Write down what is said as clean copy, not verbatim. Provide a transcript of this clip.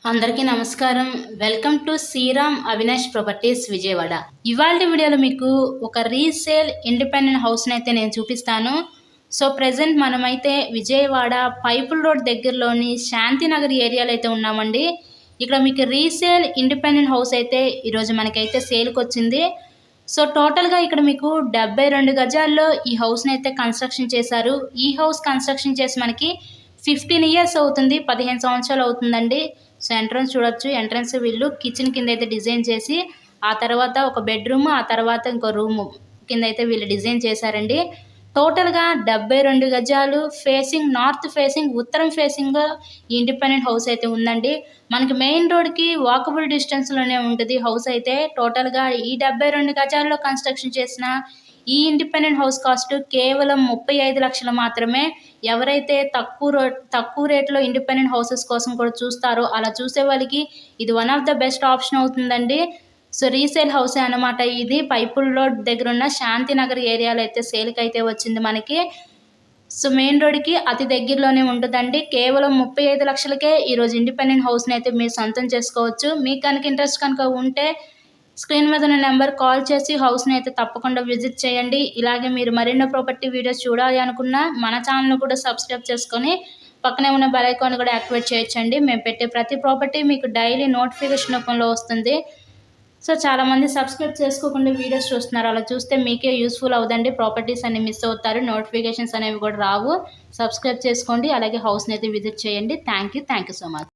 అందరికీ నమస్కారం. Welcome to Sriram Avinash properties Vijayawada. ఇవాల్టి వీడియోలో మీకు ఒక రీసేల్ ఇండిపెండెంట్ హౌస్ని అయితే నేను చూపిస్తాను. సో ప్రెజెంట్ మనమైతే విజయవాడ పైపుల్ రోడ్ దగ్గరలోని శాంతినగర్ ఏరియాలో అయితే ఉన్నామండి. ఇక్కడ మీకు రీసేల్ ఇండిపెండెంట్ హౌస్ అయితే ఈరోజు మనకైతే సేల్కి వచ్చింది. సో టోటల్గా ఇక్కడ మీకు 72 గజాల్లో ఈ హౌస్ని అయితే కన్స్ట్రక్షన్ చేశారు. ఈ హౌస్ కన్స్ట్రక్షన్ చేసి మనకి 15 ఇయర్స్ అవుతుంది, 15 సంవత్సరాలు అవుతుందండి. సో ఎంట్రన్స్ చూడొచ్చు. ఎంట్రన్స్ వీళ్ళు కిచెన్ కింద అయితే డిజైన్ చేసి ఆ తర్వాత ఒక బెడ్రూమ్, ఆ తర్వాత ఇంకో రూము కింద అయితే వీళ్ళు డిజైన్ చేశారండి. టోటల్గా 72 గజాలు ఫేసింగ్ నార్త్ ఫేసింగ్ ఉత్తరం ఫేసింగ్ ఇండిపెండెంట్ హౌస్ అయితే ఉందండి. మనకి మెయిన్ రోడ్కి వాకబుల్ డిస్టెన్స్లోనే ఉంటుంది హౌస్ అయితే. టోటల్గా ఈ 72 గజాల్లో కన్స్ట్రక్షన్ చేసిన ఈ ఇండిపెండెంట్ హౌస్ కాస్ట్ కేవలం 35 లక్షలు మాత్రమే. ఎవరైతే తక్కువ రేట్లో ఇండిపెండెంట్ హౌసెస్ కోసం కూడా చూస్తారో అలా చూసే వాళ్ళకి ఇది one of the best option అవుతుందండి. సో రీసేల్ హౌసే అనమాట ఇది. పైపుల్ రోడ్ దగ్గర ఉన్న శాంతినగర్ ఏరియాలో అయితే సేల్కి అయితే వచ్చింది మనకి. సో మెయిన్ రోడ్కి అతి దగ్గరలోనే ఉంటుందండి. కేవలం 35 లక్షలకే ఈరోజు ఇండిపెండెంట్ హౌస్ని అయితే మీరు సొంతం చేసుకోవచ్చు. మీకు కనుక ఇంట్రెస్ట్ కనుక ఉంటే స్క్రీన్ మీద ఉన్న నెంబర్ కాల్ చేసి హౌస్ని అయితే తప్పకుండా విజిట్ చేయండి. ఇలాగే మీరు మరిన్నో ప్రాపర్టీ వీడియోస్ చూడాలి అనుకున్నా మన ఛానల్ను కూడా సబ్స్క్రైబ్ చేసుకొని పక్కనే ఉన్న బెల్ ఐకాన్ కూడా యాక్టివేట్ చేయొచ్చండి. మేము పెట్టే ప్రతి ప్రాపర్టీ మీకు డైలీ నోటిఫికేషన్ రూపంలో వస్తుంది. సో చాలామంది సబ్స్క్రైబ్ చేసుకోకుండా వీడియోస్ చూస్తున్నారు. అలా చూస్తే మీకే యూస్ఫుల్ అవుదండి. ప్రాపర్టీస్ అన్ని మిస్ అవుతారు, నోటిఫికేషన్స్ అనేవి కూడా రావు. సబ్స్క్రైబ్ చేసుకోండి, అలాగే హౌస్ని అయితే విజిట్ చేయండి. Thank you so much.